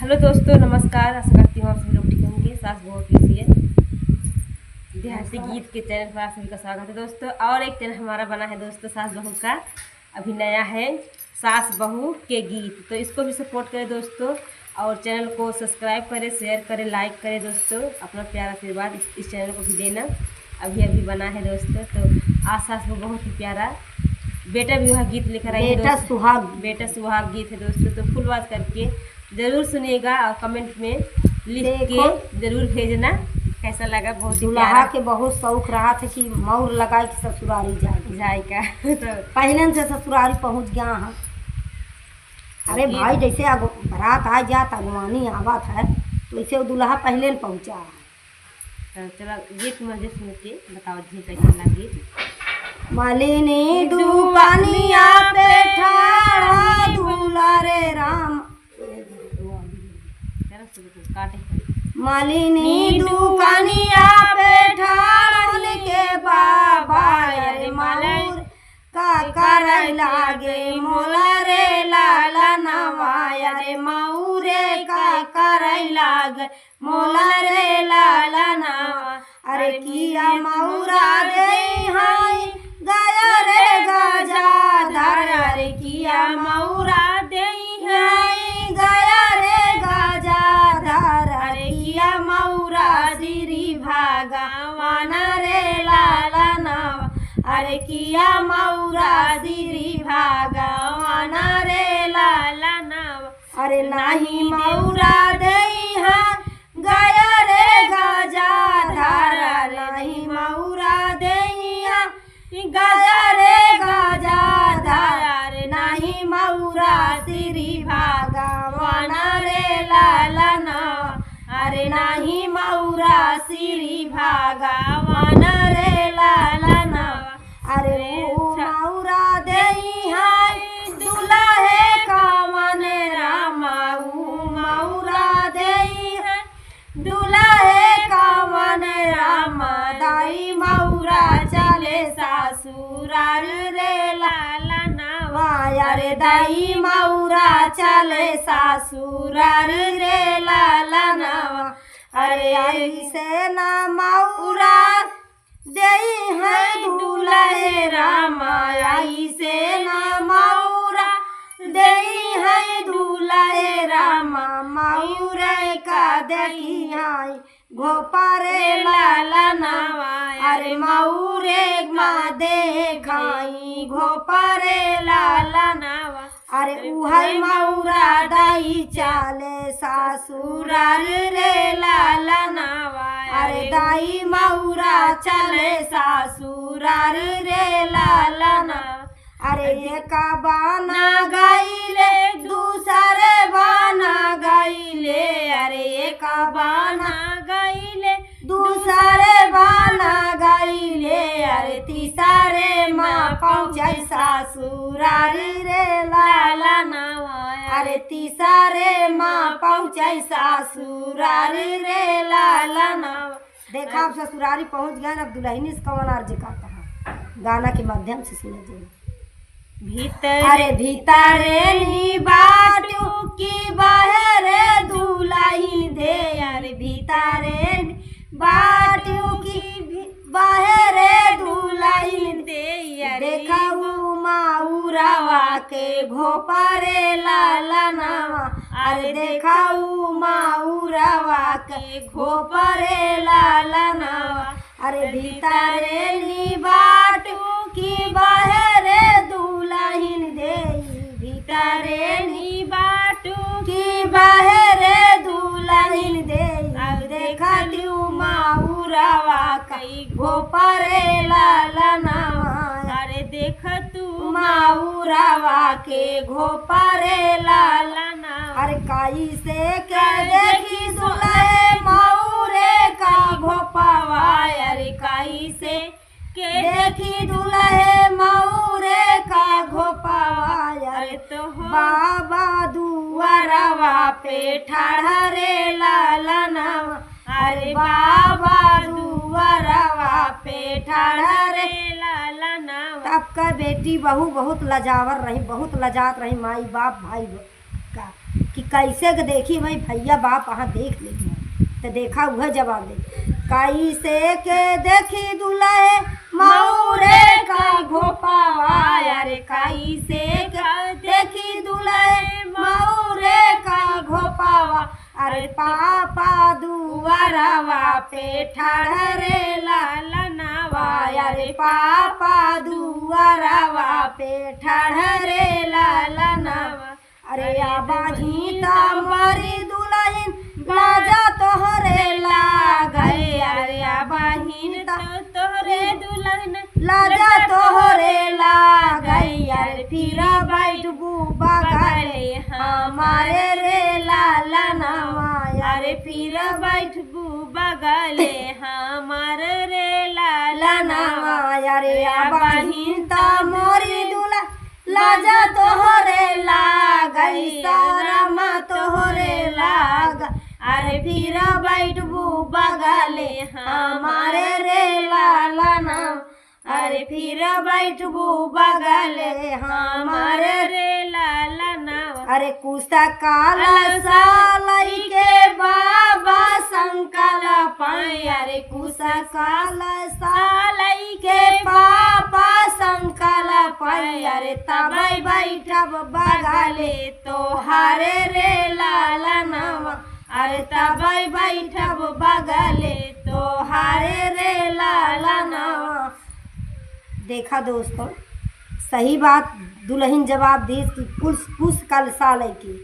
Hello दोस्तों, नमस्कार। आशा करती हूँ आप सभी लोग ठीक होंगे। सास बहू कैसी है देहाती गीत के चैनल पर आप सभी का स्वागत है दोस्तों। और एक चैनल हमारा बना है दोस्तों सास बहू का, अभी नया है, सास बहू के गीत। तो इसको भी सपोर्ट करें दोस्तों और चैनल को सब्सक्राइब करें, शेयर करें, लाइक करें दोस्तों। अपना प्यार आशीर्वाद इस चैनल को भी देना। अभी बना है दोस्तों। तो आज सास बहू बहुत ही प्यारा बेटा विवाह गीत लेकर आई है, बेटा सुहाग गीत है दोस्तों। तो फुल आवाज करके जरूर सुनिएगा और कमेंट में लिख के जरूर भेजना कैसा लगा। बहुत ही प्यारा के बहुत शौक रहा था कि मौर लगाए कि ससुरारी जाएगा तो पहले से ससुरारी पहुंच गया है। अरे भाई जैसे बारात आ जात अगवानी आवत है तो वैसे दुल्हा पहले पहुंचा है। चलो गीत मजे सुन के बताओ जी कैसा लगा गीत। मालिनी दुकानिया पे ठाड़ा दूल्हा रे राम, मालिनी दुकानिया पे ठाड़ा के बाबा रे मौर का कर लागे मोला रे लाला नवाया रे मौरे का कर लागे मोला रे लाला नवा। अरे किया मौरा दे हाय गया रे गजा धर, अरे किया मौरा दे हाय गया रे गजा धर, अरे किया मौरा दिरी भागवाना रे लाला नवा। अरे किया मौरा दिरी भागवाना रे लाला नवा। अरे नाही मौरा दे गया रे गजा धर, नाही मौरा दे गया रे गजा धर, नाही मौरा सिरी भागवाना रे लाला नवा। अरे नाही मौरा सिरी भागवाना रे लाला नवा। अरे मौरा दे दुल्हे का मन रामा, मौरा दे दुल्हे का मन रामा। दाई मौरा चले ससुराल रे लाला नवा, अरे दाई मौरा चले ससुराल रे लाला नवा। अरे ऐसे ना मौरा दे है दूल्हे रामा, ऐसे ना मौरा दे है दूल्हे रामा। मौरे का देखिया घोपारे लाला नवा, अरे मौरे माँ देखाई घोपारे लाला नवा। अरे उहै मौरा दाई चाले ससुराल रे लाला नवा, अरे दाई मौरा चले ससुराल रे लाला नवा। अरे एक बाना गाइले दूसरे बाना गाइले, अरे एक बाना गाइले दूसरे बाना गाइले, अरे तीसरे माँ पहुँचे ससुराल रे लाला नवा। अरे तीसरे माँ पहुँचे ससुराल रे लाला नवा। देखा अब ससुरारी पहुँच गए। अब दुल्हनी से कौन अर्ज करता है, गाना के माध्यम से सुने जाए। भीतर अरे भीतरे नी बाटू की बाहर दुल्हन दे, अरे भीतरे बाटू की बाहर दुल्हन दे। देखा माऊरावा के घोपारे लाला नवा, अरे देखा माऊरावा के घोपारे लाला नवा। अरे भीतरे नी बाटू की बाहर दुल्हन दे, भीतरे नी बाटू की बाहर दुल्हन दे। अब देखा लियू माऊरावा कई घोपरे लाला नवा, अरे देख तू माऊरावा के घोपरे लाला नवा। अरे काई से के देखी दुल्हे माऊरे का घोपावा, अरे काई से के देखी दुल्हे मौरे का घोपावा। अरे तो बाबा दुआरवा पे ठाड़ा रे लाला नवा, अरे बाबा दुआरवा पे ठाड़ा रे लाला नवा। तब का बेटी बहू बहुत लजावर रही, बहुत लजात रही माई बाप भाई का कि कैसे के देखी भाई भैया बाप वहाँ देख लेते हैं तो देखा वह जवाब दे कैसे के देखी दुल्हे मौरे का घोपावा अरे कैसे के देखी दुल्हे मौरे का घोपावा अरे पापा दुआरवा पे ठाड़े लालनवा अरे पापा दुआरवा पे ठाड़े लालनवा अरे आबाजी तमरी दुल्हन लाजा तोहरे लागई अरे आबाहीन तोहरे दुल्हन लाजा तोहरे लागई अरे फिर बैठबू बगले हमारे रे लालनवा अरे फिर बैठबू बगले हमारे रे लालनवा अरे आबाहीन तमरी दुल्हन लाजा तोहरे लागई शरम तोहरे लाग अरे फिर बैठबू बगले हमारे रे लालना अरे फिर बैठबू बगले हमारे रे लालना अरे कुसा काला सालई के बाबा संकल पाए अरे कुसा काला सालई के पापा संकल पाए अरे तबई बैठब बगले तोहारे रे लालनवा अरे तबई बैठब बगले तोहारे रे लालनवा। देखा दोस्तों सही बात दुल्हन जवाब दी कि कुछ कल साल की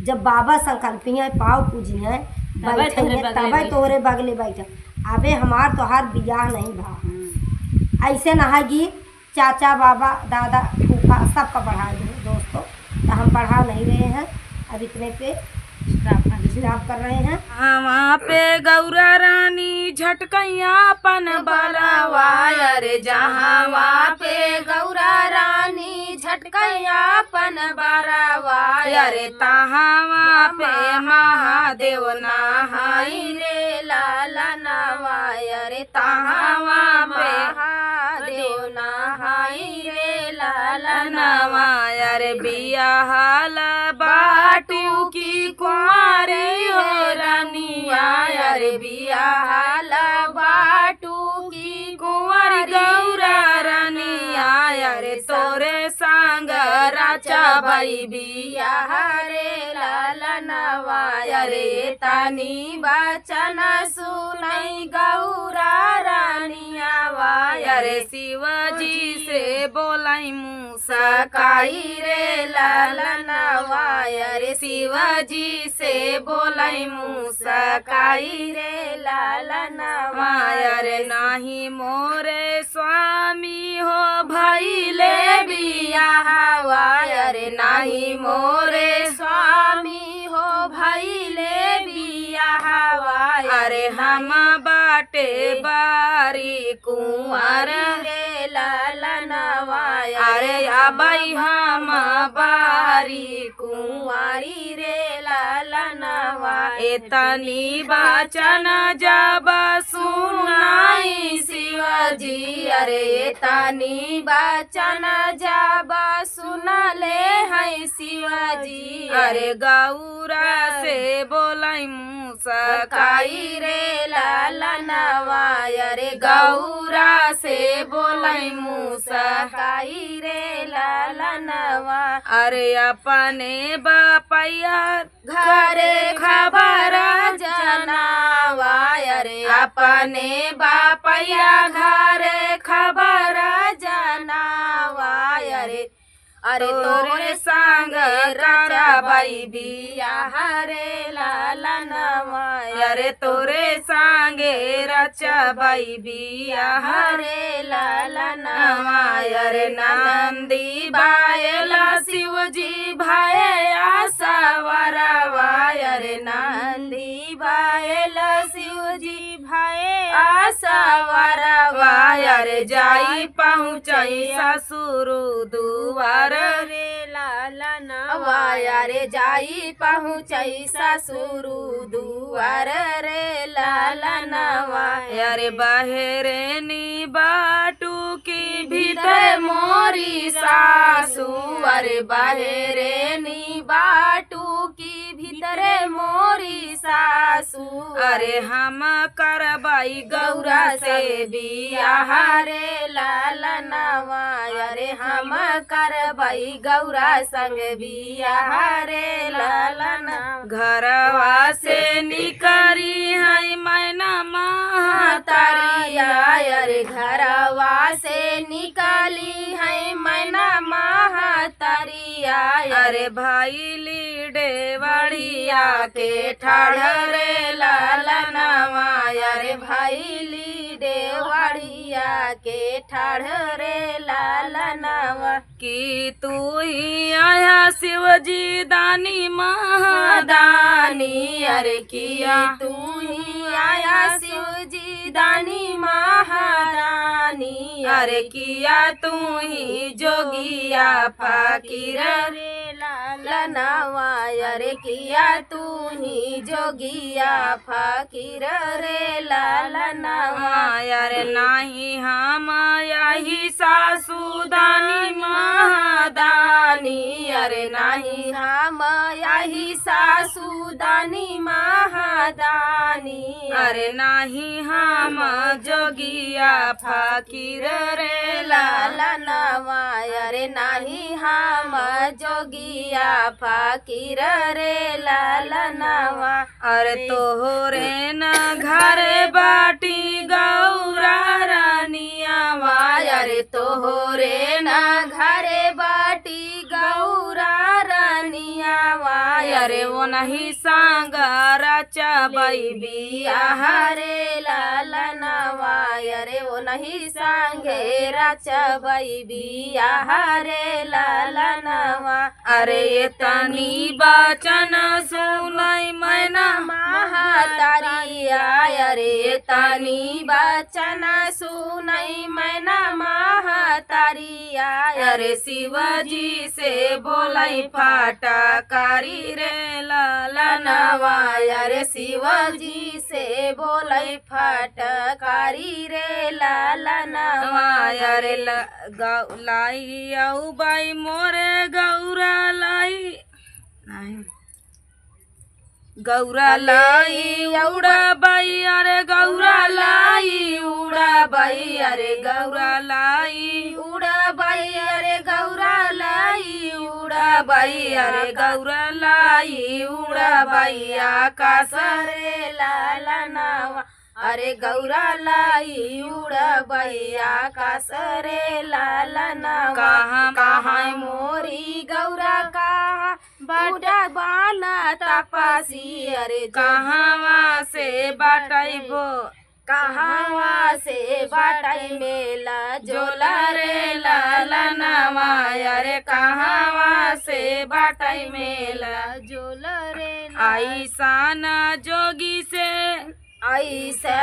जब बाबा संकल्पियाँ पाव पूजी हैं तबे तोहरे बगले बैठे अबे हमार तोहार बियाह नहीं भा ऐसे नहागी चाचा बाबा दादा फूफा सबका बढ़ा दे दोस्तों तो हम बढ़ा नहीं रहे हैं अब इतने पे स्टाफ कर रहे हैं। वहाँ पे गौरा रानी झटकैया पन बरावा अरे जहाँ वहाँ पे गौरा रानी झटकैया पन बरावा अरे तहाँ वहाँ पे महादेव नहाई रे लालनवा अरे तहाँ वहाँ पे महादेव नहाई रे लालनवा अरे बियाहल बाटू की कुंवारी हो रानिया अरे बियाहल बाटू की कुंवारी गौरा रानिया अरे तोरे संग राचा भाई बियाह रे लालनवा अरे तानी बचन सुनई गौरा रानिया अरे शिवजी से बोलाई मूसा काई रे लालनवा अरे शिवजी से बोलाई मूसा काई रे लालनवा अरे नाही मोरे स्वामी हो भइले बियाहवा अरे नाही मोरे स्वामी हो भइले बियाहवा अरे हम बाटे बारी कुंवर रे लालनवा अरे अबई हम बारी कुंवारी रे लालनवा एतनी बचन जब सुनाई शिवजी अरे एतनी बचन जब सुनले है शिवजी अरे गौरा से बोलाई मूसा काई रे लालनवा अरे गौरा से बोलाई मूसा काई रे लालनवा अरे अपने बापैया घरे खबर जनावा अरे अपने बापैया घरे खबर जनावा अरे तोरे संग राजा बाई बियाह रे लालनवा अरे तोरे संगे राजा बाई बियाह रे लालनवा अरे नंदी बायला शिवजी भाया सवरवा अरे नंदी बायला शिवजी भाया सवरवा अरे जाई पहुँचई ससुर दुआर रे लालनवा अरे जाई पहुँचई ससुर दुआर रे लालनवा अरे बहेरे नी बाटू की भीतर मोरी सासू अरे बहेरे नी बाटू की रे मोरी सासू अरे हम करबाई गौरा से बियाह रे लालनवा अरे हम करबाई गौरा संग बियाह रे लालना घरवा से निकरी है मैना महतारिया अरे घरवा से निकाली है मैना महतारिया अरे भाई लीडे वड़िया के ठाड़ रे लालनवा अरे भाई लीडे वड़िया के ठाड़ रे लालनवा कि तू ही आया शिवजी दानी महादानी अरे किया तू ही आया शिवजी दानी महादानी अरे किया तू ही जोगिया फकीर रे लालनवा अरे किया तू ही जोगिया फकीर रे लालनवा अरे नाही हम यही सासू दानी महादानी अरे नाही हम यही सासू दानी महादानी अरे नाही हम जोगिया फकीर रे लालनवा अरे नाही हम जोगिया फकीर रे लालनवा अरे तोहरे न घरे बाटी गौरा रानिया अरे तोहरे न घरे बाटी गौरा रानिया अरे वो नहीं सांग रचबई बियाह रे लालनवा अरे वो नहीं सांगे रचबई बियाह रे लालनवा अरे ये तनी बचन सुनई मैना महतारिया अरे ये तनी बचन सुनई मैना महतारिया अरे शिवजी से बोलई फाटकारी रे लालनवा अरे शिवजी से बोलई फाटकारी रे लालनवा अरे लाई औ बाई मोरे गौरा लाई नहीं गौरा लाई उड़ा बाई अरे गौरा लाई उड़ा बाई अरे गौरा लाई उड़ा बाई अरे गौरा लाई उड़ा बाई अरे गौरा लाई उड़ा बाई आकाश रे लालनवा अरे गौरा लाई उड़ा बाई आकाश रे लालनवा कहाँ कहाँ मोरी गौरा कहाँ बाटा बाना तपासी अरे कहाँ से बाटैबो कहाँ से बाटै मेला जोला रे लालनवा अरे कहाँ से बाटै मेला जोला रे ऐसा न जोगी से ऐसा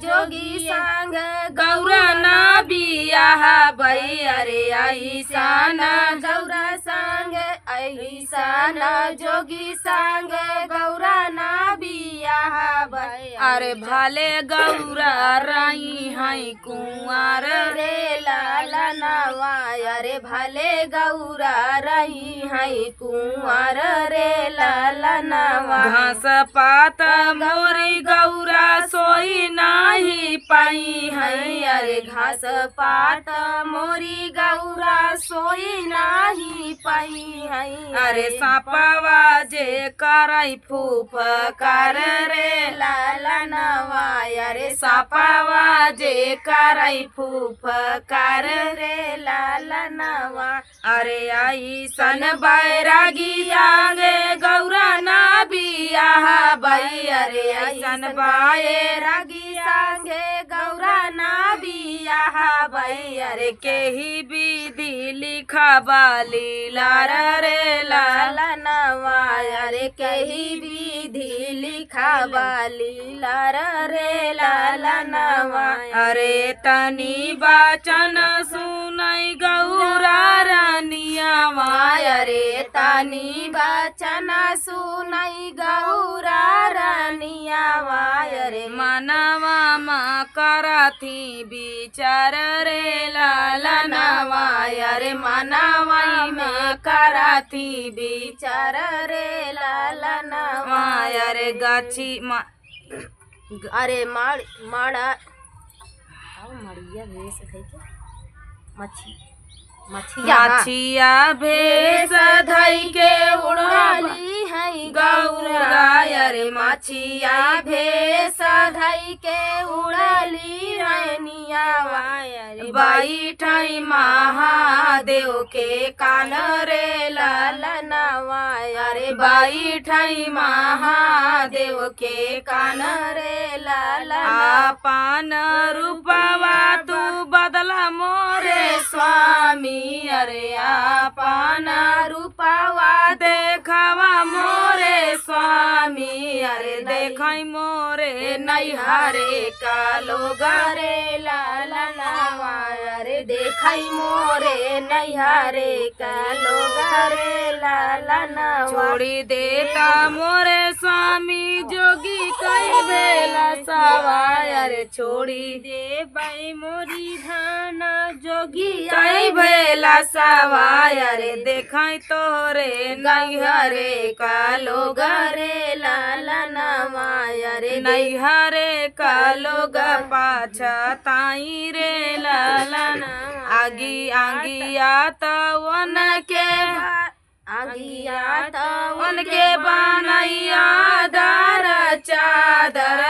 जोगी संग गौरा ना बियाह बई अरे ऐसा गौरा संग ऐसा जोगी संग गौरा ना बियाह बई अरे भाले गौरा रही है कुंवर रे लालनवा अरे भाले गौरा रही है कुंवर रे लालनवा घास पात मोरी गौरा सोई नाही पाई है अरे घास पात मोरी गौरा सोई नाही पाई है अरे सापवा जे करई फूफ कर रे लालनवा अरे सापवा जे करई फूफ कर रे लालनवा अरे आई सन बैरागी आगे गौरा ना बियाह बई अरे ऐसन बैरागी संगे गौरा ना बियाह बई अरे केही विधि लिखबली लार रे लालनवा अरे केही विधि लिखबली लार रे लालनवा अरे तनी बचन सुनई गौरा रानिया अरे तनी बचन सुनई गौरा रानिया अरे मनवा मा कर कराथी विचार रे लालनवा अरे मनवाई में कराथी विचार रे लालनवा अरे गाछी अरे माड़ा मड़िया भेस धई के मछिया भेस धई के उड़ाली है गौरा अरे मछिया भेस धई के उड़ाली है नियावा अरे बैठाई महादेव के कान रे लालनवा अरे बैठाई महादेव के कान रे लालनवा पान रूपवा तू बदला मोरे स्वामी अरे आपन रूपवा देखावा मोरे स्वामी अरे देखई मोरे नैहरे का लोग रे लालनवा अरे देखई मोरे नैहरे का लोग रे लालनवा छोड़ी देता मोरे स्वामी जोगी कई बेला सवाय अरे छोड़ी दे बाई मोरी धान जोगी कई बेला सवाय अरे देखई तोरे नैहरे का लोग रे लालनवा अरे नैहरे का लोग पाछताई रे लालनवा आगिया तवन के उनके बनैया दार चादर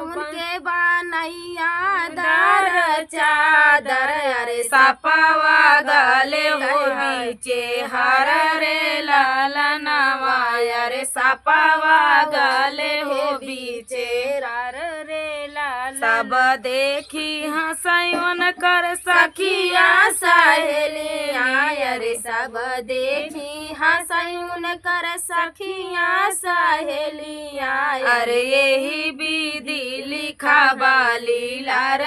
उनके बनैया दार चादर अरे सपावा गले हो बीचे हर रे लालनवा अरे सपावा गले हो बीचे हर रे लाल सब देखी हंसैन कर सखिया सहेलिया अरे सब देखी हंसैन कर सखिया सहेलिया अरे यही विधि लिखा बाली लार